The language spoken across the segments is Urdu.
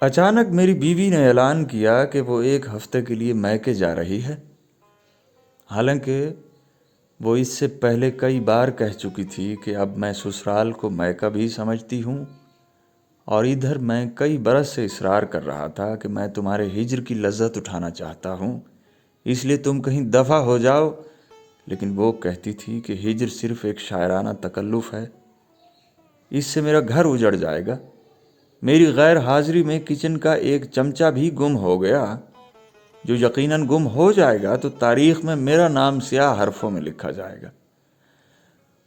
اچانک میری بیوی نے اعلان کیا کہ وہ ایک ہفتے کے لیے میکے جا رہی ہے۔ حالانکہ وہ اس سے پہلے کئی بار کہہ چکی تھی کہ اب میں سسرال کو میکہ بھی سمجھتی ہوں، اور ادھر میں کئی برس سے اصرار کر رہا تھا کہ میں تمہارے ہجر کی لذت اٹھانا چاہتا ہوں، اس لیے تم کہیں دفع ہو جاؤ۔ لیکن وہ کہتی تھی کہ ہجر صرف ایک شاعرانہ تکلف ہے، اس سے میرا گھر اجڑ جائے گا۔ میری غیر حاضری میں کچن کا ایک چمچہ بھی گم ہو گیا، جو یقیناً گم ہو جائے گا تو تاریخ میں میرا نام سیاہ حرفوں میں لکھا جائے گا۔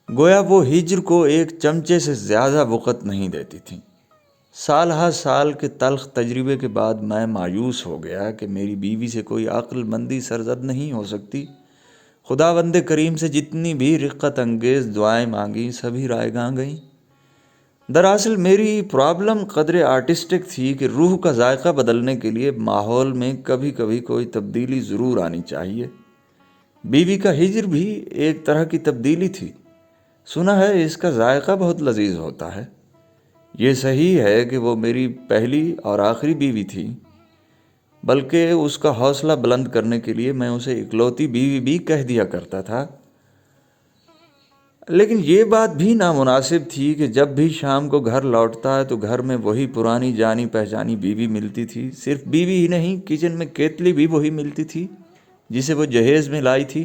گویا وہ ہجر کو ایک چمچے سے زیادہ وقت نہیں دیتی تھی۔ سال ہا سال کے تلخ تجربے کے بعد میں مایوس ہو گیا کہ میری بیوی سے کوئی عقل مندی سرزد نہیں ہو سکتی۔ خداوند کریم سے جتنی بھی رقت انگیز دعائیں مانگی سبھی رائے گاں گئیں۔ دراصل میری پرابلم قدر آرٹسٹک تھی کہ روح کا ذائقہ بدلنے کے لیے ماحول میں کبھی کبھی کوئی تبدیلی ضرور آنی چاہیے۔ بیوی کا ہجر بھی ایک طرح کی تبدیلی تھی۔ سنا ہے اس کا ذائقہ بہت لذیذ ہوتا ہے۔ یہ صحیح ہے کہ وہ میری پہلی اور آخری بیوی تھی، بلکہ اس کا حوصلہ بلند کرنے کے لیے میں اسے اکلوتی بیوی بھی کہہ دیا کرتا تھا۔ لیکن یہ بات بھی نامناسب تھی کہ جب بھی شام کو گھر لوٹتا ہے تو گھر میں وہی پرانی جانی پہچانی بیوی ملتی تھی۔ صرف بیوی ہی نہیں، کچن میں کیتلی بھی وہی ملتی تھی جسے وہ جہیز میں لائی تھی۔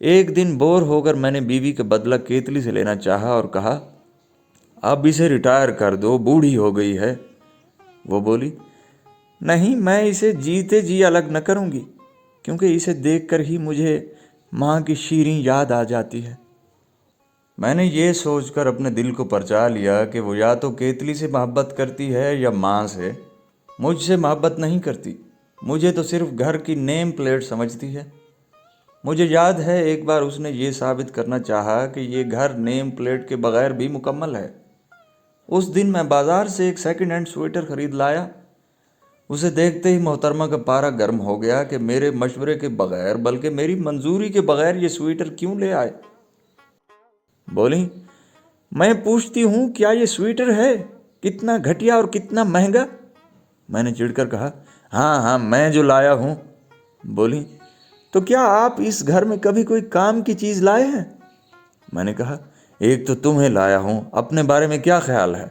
ایک دن بور ہو کر میں نے بیوی کا بدلہ کیتلی سے لینا چاہا اور کہا، اب اسے ریٹائر کر دو، بوڑھی ہو گئی ہے۔ وہ بولی، نہیں، میں اسے جیتے جی الگ نہ کروں گی، کیونکہ اسے دیکھ کر ہی مجھے ماں کی شیریں یاد آ جاتی ہے۔ میں نے یہ سوچ کر اپنے دل کو پرچا لیا کہ وہ یا تو کیتلی سے محبت کرتی ہے یا ماں سے۔ مجھ سے محبت نہیں کرتی، مجھے تو صرف گھر کی نیم پلیٹ سمجھتی ہے۔ مجھے یاد ہے ایک بار اس نے یہ ثابت کرنا چاہا کہ یہ گھر نیم پلیٹ کے بغیر بھی مکمل ہے۔ اس دن میں بازار سے ایک سیکنڈ ہینڈ سویٹر خرید لایا۔ اسے دیکھتے ہی محترمہ کا پارا گرم ہو گیا کہ میرے مشورے کے بغیر، بلکہ میری منظوری کے بغیر یہ سویٹر کیوں لے آئے۔ بولی، میں پوچھتی ہوں کیا یہ سویٹر ہے؟ کتنا گھٹیا اور کتنا مہنگا؟ میں نے چڑھ کر کہا، ہاں میں جو لایا ہوں۔ بولی، تو کیا آپ اس گھر میں کبھی کوئی کام کی چیز لائے ہیں؟ میں نے کہا، ایک تو تمہیں لایا ہوں، اپنے بارے میں کیا خیال ہے؟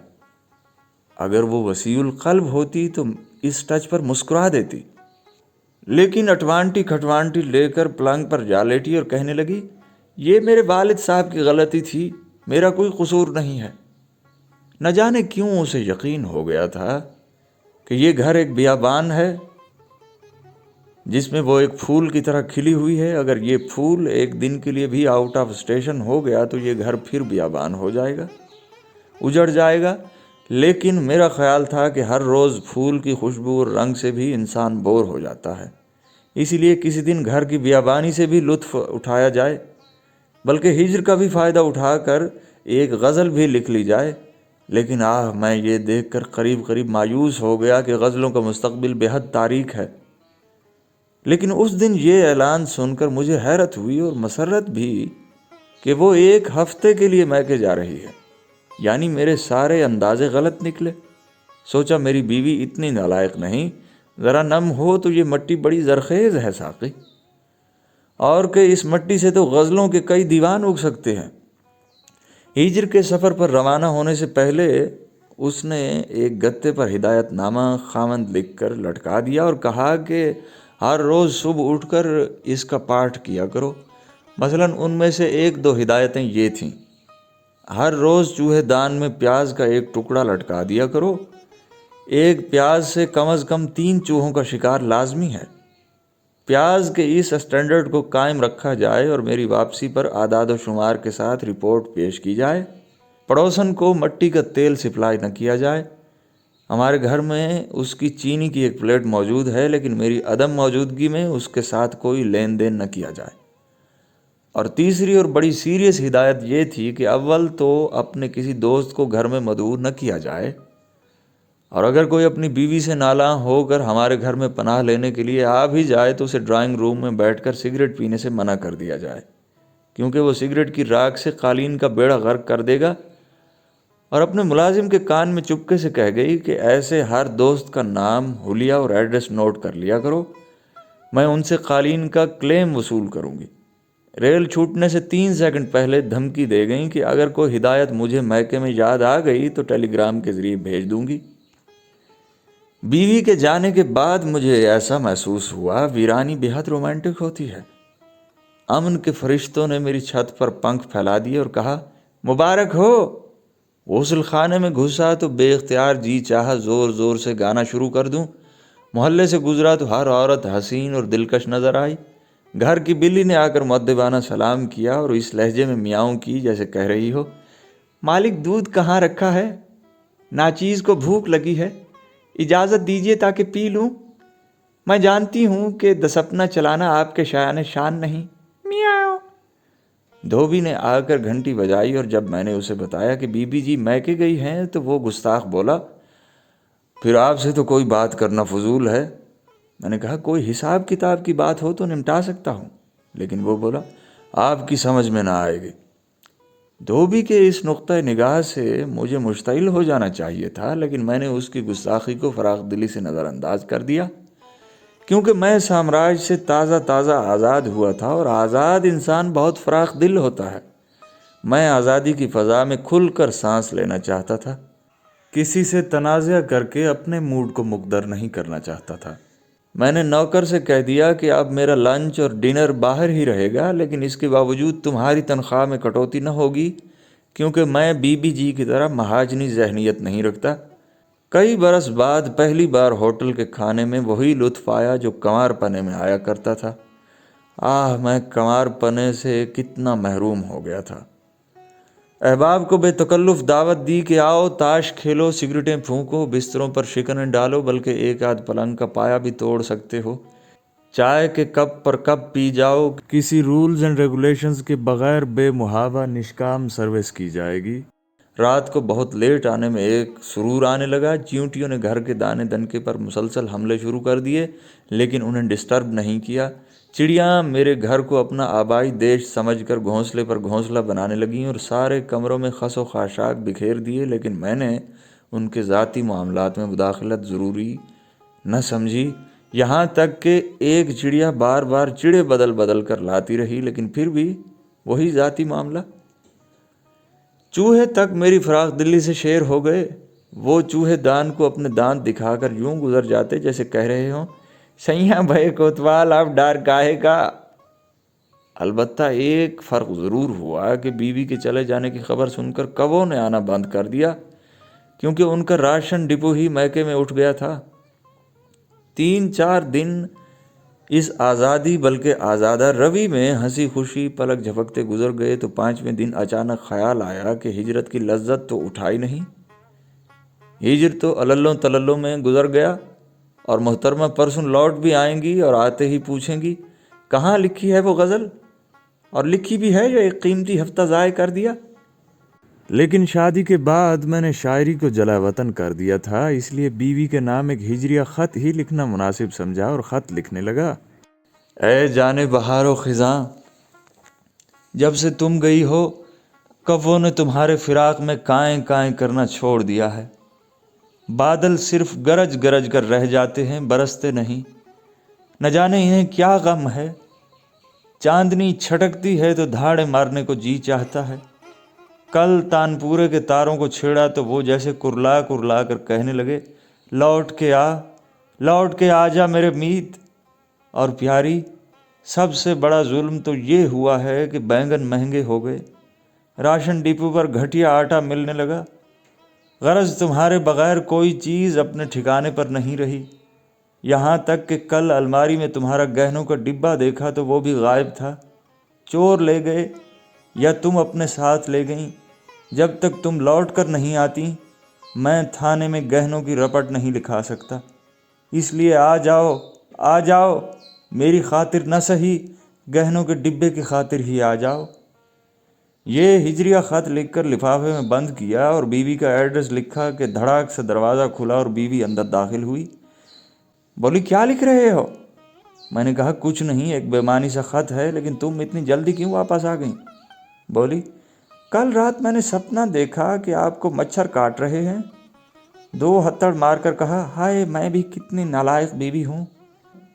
اگر وہ وسیع القلب ہوتی تو اس ٹچ پر مسکرا دیتی، لیکن اٹوانٹی کھٹوانٹی لے کر پلنگ پر جا لیٹی اور کہنے لگی، یہ میرے والد صاحب کی غلطی تھی، میرا کوئی قصور نہیں ہے۔ نہ جانے کیوں اسے یقین ہو گیا تھا کہ یہ گھر ایک بیابان ہے جس میں وہ ایک پھول کی طرح کھلی ہوئی ہے۔ اگر یہ پھول ایک دن کے لیے بھی آؤٹ آف اسٹیشن ہو گیا تو یہ گھر پھر بیابان ہو جائے گا، اجڑ جائے گا۔ لیکن میرا خیال تھا کہ ہر روز پھول کی خوشبو اور رنگ سے بھی انسان بور ہو جاتا ہے، اسی لیے کسی دن گھر کی بیابانی سے بھی لطف اٹھایا جائے، بلکہ ہجر کا بھی فائدہ اٹھا کر ایک غزل بھی لکھ لی جائے۔ لیکن میں یہ دیکھ کر قریب مایوس ہو گیا کہ غزلوں کا مستقبل بے حد تاریک ہے۔ لیکن اس دن یہ اعلان سن کر مجھے حیرت ہوئی اور مسرت بھی کہ وہ ایک ہفتے کے لیے میکے جا رہی ہے، یعنی میرے سارے اندازے غلط نکلے۔ سوچا میری بیوی اتنی نالائق نہیں، ذرا نم ہو تو یہ مٹی بڑی زرخیز ہے ساقی، اور کہ اس مٹی سے تو غزلوں کے کئی دیوان اگ سکتے ہیں۔ ہجر کے سفر پر روانہ ہونے سے پہلے اس نے ایک گتے پر ہدایت نامہ خامند لکھ کر لٹکا دیا اور کہا کہ ہر روز صبح اٹھ کر اس کا پاٹھ کیا کرو۔ مثلاً ان میں سے ایک دو ہدایتیں یہ تھیں، ہر روز چوہے دان میں پیاز کا ایک ٹکڑا لٹکا دیا کرو، ایک پیاز سے کم از کم 3 چوہوں کا شکار لازمی ہے۔ پیاز کے اس اسٹینڈرڈ کو قائم رکھا جائے اور میری واپسی پر اعداد و شمار کے ساتھ رپورٹ پیش کی جائے۔ پڑوسن کو مٹی کا تیل سپلائی نہ کیا جائے۔ ہمارے گھر میں اس کی چینی کی ایک پلیٹ موجود ہے، لیکن میری عدم موجودگی میں اس کے ساتھ کوئی لین دین نہ کیا جائے۔ اور تیسری اور بڑی سیریس ہدایت یہ تھی کہ اول تو اپنے کسی دوست کو گھر میں مدعو نہ کیا جائے، اور اگر کوئی اپنی بیوی سے نالاں ہو کر ہمارے گھر میں پناہ لینے کے لیے آ بھی جائے تو اسے ڈرائنگ روم میں بیٹھ کر سگریٹ پینے سے منع کر دیا جائے، کیونکہ وہ سگریٹ کی راکھ سے قالین کا بیڑا غرق کر دے گا اور اپنے ملازم کے کان میں چپکے سے کہہ گئی کہ ایسے ہر دوست کا نام، حلیہ اور ایڈریس نوٹ کر لیا کرو، میں ان سے قالین کا کلیم وصول کروں گی۔ ریل چھوٹنے سے 3 سیکنڈ پہلے دھمکی دے گئیں کہ اگر کوئی ہدایت مجھے میکے میں یاد آ گئی تو ٹیلی گرام کے ذریعے بھیج دوں گی۔ بیوی کے جانے کے بعد مجھے ایسا محسوس ہوا ویرانی بہت رومانٹک ہوتی ہے۔ امن کے فرشتوں نے میری چھت پر پنکھ پھیلا دیے اور کہا مبارک ہو۔ غسل خانے میں گھسا تو بے اختیار جی چاہا زور زور سے گانا شروع کر دوں۔ محلے سے گزرا تو ہر عورت حسین اور دلکش نظر آئی۔ گھر کی بلی نے آ کر مؤدبانہ سلام کیا اور اس لہجے میں میاؤں کی جیسے کہہ رہی ہو مالک دودھ کہاں رکھا ہے؟ ناچیز کو بھوک لگی ہے، اجازت دیجیے تاکہ پی لوں۔ میں جانتی ہوں کہ دسپنا چلانا آپ کے شایان شان نہیں۔ میاؤں۔ دھوبی نے آ کر گھنٹی بجائی اور جب میں نے اسے بتایا کہ بی بی جی میکے گئی ہیں تو وہ گستاخ بولا پھر آپ سے تو کوئی بات کرنا فضول ہے۔ میں نے کہا کوئی حساب کتاب کی بات ہو تو نمٹا سکتا ہوں، لیکن وہ بولا آپ کی سمجھ میں نہ آئے گی۔ دھوبی کے اس نقطہ نگاہ سے مجھے مشتعل ہو جانا چاہیے تھا، لیکن میں نے اس کی گستاخی کو فراخ دلی سے نظر انداز کر دیا، کیونکہ میں سامراج سے تازہ تازہ آزاد ہوا تھا اور آزاد انسان بہت فراخ دل ہوتا ہے۔ میں آزادی کی فضا میں کھل کر سانس لینا چاہتا تھا، کسی سے تنازع کر کے اپنے موڈ کو مقدر نہیں کرنا چاہتا تھا۔ میں نے نوکر سے کہہ دیا کہ اب میرا لنچ اور ڈنر باہر ہی رہے گا، لیکن اس کے باوجود تمہاری تنخواہ میں کٹوتی نہ ہوگی، کیونکہ میں بی بی جی کی طرح مہاجنی ذہنیت نہیں رکھتا۔ کئی برس بعد پہلی بار ہوٹل کے کھانے میں وہی لطف آیا جو کنوار پنے میں آیا کرتا تھا۔ میں کنوار پنے سے کتنا محروم ہو گیا تھا۔ احباب کو بے تکلف دعوت دی کہ آؤ تاش کھیلو، سگریٹیں پھونکو، بستروں پر شکنیں ڈالو، بلکہ ایک آدھ پلنگ کا پایا بھی توڑ سکتے ہو۔ چائے کے کپ پر کپ پی جاؤ، کسی رولز اینڈ ریگولیشنز کے بغیر بے محابہ نشکام سروس کی جائے گی۔ رات کو بہت لیٹ آنے میں ایک سرور آنے لگا۔ چیونٹیوں نے گھر کے دانے دنکے پر مسلسل حملے شروع کر دیے، لیکن انہیں ڈسٹرب نہیں کیا۔ چڑیاں میرے گھر کو اپنا آبائی دیش سمجھ کر گھونسلے پر گھونسلہ بنانے لگیں اور سارے کمروں میں خس و خاشاک بکھیر دیے، لیکن میں نے ان کے ذاتی معاملات میں مداخلت ضروری نہ سمجھی۔ یہاں تک کہ ایک چڑیا بار بار چڑے بدل بدل کر لاتی رہی، لیکن پھر بھی وہی ذاتی معاملہ۔ چوہے تک میری فراخ دلی سے شیر ہو گئے۔ وہ چوہے دان کو اپنے دانت دکھا کر یوں گزر جاتے جیسے کہہ رہے ہوں سیاں بھائی کوتوال اب ڈر کاہے کا۔ البتہ ایک فرق ضرور ہوا کہ بیوی کے چلے جانے کی خبر سن کر کووں نے آنا بند کر دیا، کیونکہ ان کا راشن ڈپو ہی میکے میں اٹھ گیا تھا۔ 3-4 دن اس آزادی بلکہ آزادہ روی میں ہنسی خوشی پلک جھپکتے گزر گئے تو 5ویں دن اچانک خیال آیا کہ ہجرت کی لذت تو اٹھائی نہیں۔ ہجر تو عللوں تللوں میں گزر گیا، اور محترمہ پرسوں لوٹ بھی آئیں گی اور آتے ہی پوچھیں گی کہاں لکھی ہے وہ غزل، اور لکھی بھی ہے یا ایک قیمتی ہفتہ ضائع کر دیا۔ لیکن شادی کے بعد میں نے شاعری کو جلا وطن کر دیا تھا، اس لیے بیوی کے نام ایک ہجریہ خط ہی لکھنا مناسب سمجھا اور خط لکھنے لگا۔ اے جان بہار و خزاں، جب سے تم گئی ہو کووں نے تمہارے فراق میں کائیں کائیں کرنا چھوڑ دیا ہے۔ بادل صرف گرج گرج کر رہ جاتے ہیں، برستے نہیں۔ نہ جانے انہیں کیا غم ہے۔ چاندنی چھٹکتی ہے تو دھاڑے مارنے کو جی چاہتا ہے۔ کل تانپورے کے تاروں کو چھیڑا تو وہ جیسے کرلا کرلا کر کہنے لگے لوٹ کے آ جا میرے میت۔ اور پیاری، سب سے بڑا ظلم تو یہ ہوا ہے کہ بینگن مہنگے ہو گئے، راشن ڈپو پر گھٹیا آٹا ملنے لگا۔ غرض تمہارے بغیر کوئی چیز اپنے ٹھکانے پر نہیں رہی، یہاں تک کہ کل الماری میں تمہارا گہنوں کا ڈبہ دیکھا تو وہ بھی غائب تھا۔ چور لے گئے یا تم اپنے ساتھ لے گئیں۔ جب تک تم لوٹ کر نہیں آتی میں تھانے میں گہنوں کی رپٹ نہیں لکھا سکتا، اس لیے آ جاؤ، میری خاطر نہ سہی گہنوں کے ڈبے کی خاطر ہی آ جاؤ۔ یہ ہجریہ خط لکھ کر لفافے میں بند کیا اور بیوی کا ایڈریس لکھا کہ دھڑاک سے دروازہ کھلا اور بیوی اندر داخل ہوئی۔ بولی کیا لکھ رہے ہو؟ میں نے کہا کچھ نہیں، ایک بے معنی سا خط ہے، لیکن تم اتنی جلدی کیوں واپس آ گئیں؟ بولی کل رات میں نے سپنا دیکھا کہ آپ کو مچھر کاٹ رہے ہیں۔ 2 ہتھڑ مار کر کہا، ہائے میں بھی کتنی نالائق بیوی ہوں،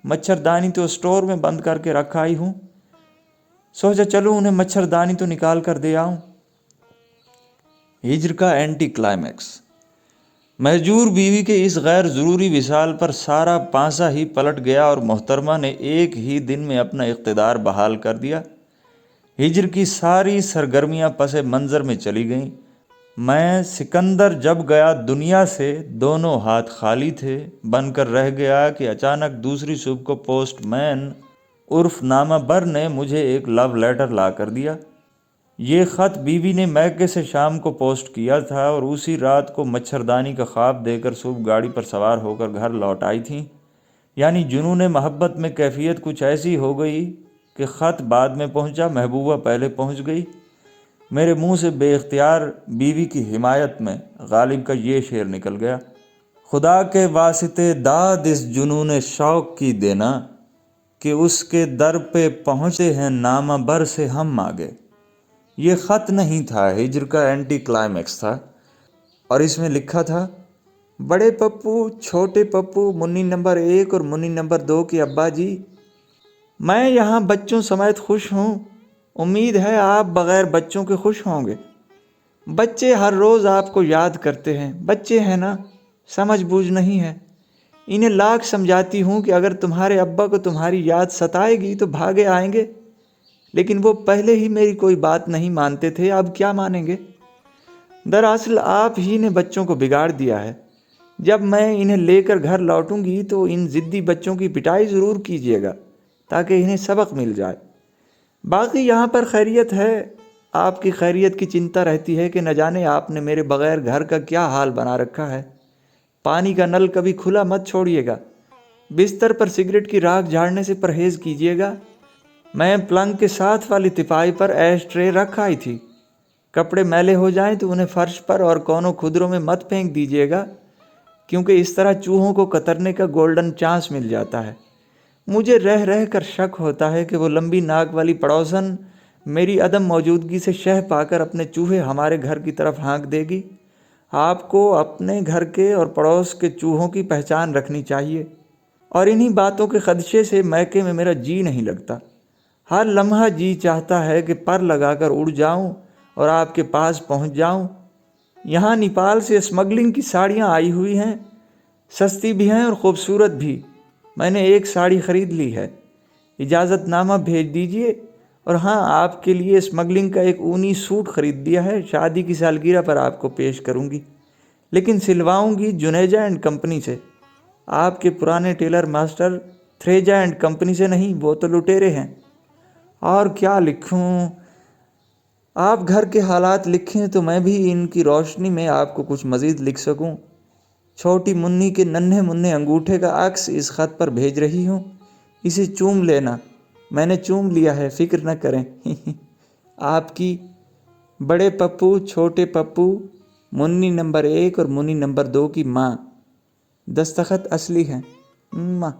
مچھردانی تو اسٹور میں بند کر کے رکھا ہی ہوں، سوچا چلو انہیں مچھردانی تو نکال کر دے آؤں۔ ہجر کا اینٹی کلائمیکس۔ مہجور بیوی کے اس غیر ضروری وصال پر سارا پانسا ہی پلٹ گیا اور محترمہ نے ایک ہی دن میں اپنا اقتدار بحال کر دیا۔ ہجر کی ساری سرگرمیاں پس منظر میں چلی گئیں۔ میں سکندر جب گیا دنیا سے دونوں ہاتھ خالی تھے، بن کر رہ گیا کہ اچانک دوسری صبح کو پوسٹ مین عرف نامہ بر نے مجھے ایک لو لیٹر لا کر دیا۔ یہ خط بیوی نے میکے سے شام کو پوسٹ کیا تھا اور اسی رات کو مچھردانی کا خواب دے کر صبح گاڑی پر سوار ہو کر گھر لوٹ آئی تھیں۔ یعنی جنون محبت میں کیفیت کچھ ایسی ہو گئی کہ خط بعد میں پہنچا، محبوبہ پہلے پہنچ گئی۔ میرے منہ سے بے اختیار بیوی کی حمایت میں غالب کا یہ شعر نکل گیا، خدا کے واسطے داد اس جنون شوق کی دینا کہ اس کے در پہ پہنچے ہیں نامہ بر سے ہم آگے۔ یہ خط نہیں تھا، ہجر کا اینٹی کلائمیکس تھا، اور اس میں لکھا تھا، بڑے پپو، چھوٹے پپو، منی نمبر 1 اور منی نمبر 2 کے ابا جی، میں یہاں بچوں سمیت خوش ہوں، امید ہے آپ بغیر بچوں کے خوش ہوں گے۔ بچے ہر روز آپ کو یاد کرتے ہیں، بچے ہیں نا، سمجھ بوجھ نہیں ہے۔ انہیں لاکھ سمجھاتی ہوں کہ اگر تمہارے ابا کو تمہاری یاد ستائے گی تو بھاگے آئیں گے، لیکن وہ پہلے ہی میری کوئی بات نہیں مانتے تھے، اب کیا مانیں گے؟ دراصل آپ ہی نے بچوں کو بگاڑ دیا ہے۔ جب میں انہیں لے کر گھر لوٹوں گی تو ان ضدی بچوں کی پٹائی ضرور کیجیے گا تاکہ انہیں سبق مل جائے۔ باقی یہاں پر خیریت ہے، آپ کی خیریت کی چنتا رہتی ہے کہ نہ جانے آپ نے میرے بغیر گھر کا کیا حال بنا رکھا ہے۔ پانی کا نل کبھی کھلا مت چھوڑیے گا، بستر پر سگریٹ کی راکھ جھاڑنے سے پرہیز کیجیے گا۔ میں پلنگ کے ساتھ والی تپائی پر ایش ٹرے رکھ آئی تھی، کپڑے میلے ہو جائیں تو انہیں فرش پر اور کونوں کھدروں میں مت پھینک دیجیے گا، کیونکہ اس طرح چوہوں کو کترنے کا گولڈن چانس مل جاتا ہے۔ مجھے رہ رہ کر شک ہوتا ہے کہ وہ لمبی ناک والی پڑوسن میری عدم موجودگی سے شہ پا کر اپنے چوہے ہمارے گھر کی طرف ہانک دے گی۔ آپ کو اپنے گھر کے اور پڑوس کے چوہوں کی پہچان رکھنی چاہیے، اور انہی باتوں کے خدشے سے میکے میں میرا جی نہیں لگتا۔ ہر لمحہ جی چاہتا ہے کہ پر لگا کر اڑ جاؤں اور آپ کے پاس پہنچ جاؤں۔ یہاں نیپال سے اسمگلنگ کی ساڑیاں آئی ہوئی ہیں، سستی بھی ہیں اور خوبصورت بھی۔ میں نے ایک ساڑی خرید لی ہے، اجازت نامہ بھیج دیجیے۔ اور ہاں، آپ کے لیے اسمگلنگ کا ایک اونی سوٹ خرید دیا ہے، شادی کی سالگرہ پر آپ کو پیش کروں گی، لیکن سلواؤں گی جنیجا اینڈ کمپنی سے، آپ کے پرانے ٹیلر ماسٹر تھریجا اینڈ کمپنی سے نہیں، وہ تو لٹیرے ہیں۔ اور کیا لکھوں؟ آپ گھر کے حالات لکھیں تو میں بھی ان کی روشنی میں آپ کو کچھ مزید لکھ سکوں۔ چھوٹی منی کے ننھے منھے انگوٹھے کا عکس اس خط پر بھیج رہی ہوں، اسے چوم لینا۔ میں نے چوم لیا ہے، فکر نہ کریں۔ آپ کی بڑے پپو، چھوٹے پپو، منی نمبر 1 اور منی نمبر 2 کی ماں۔ دستخط اصلی ہیں، ماں۔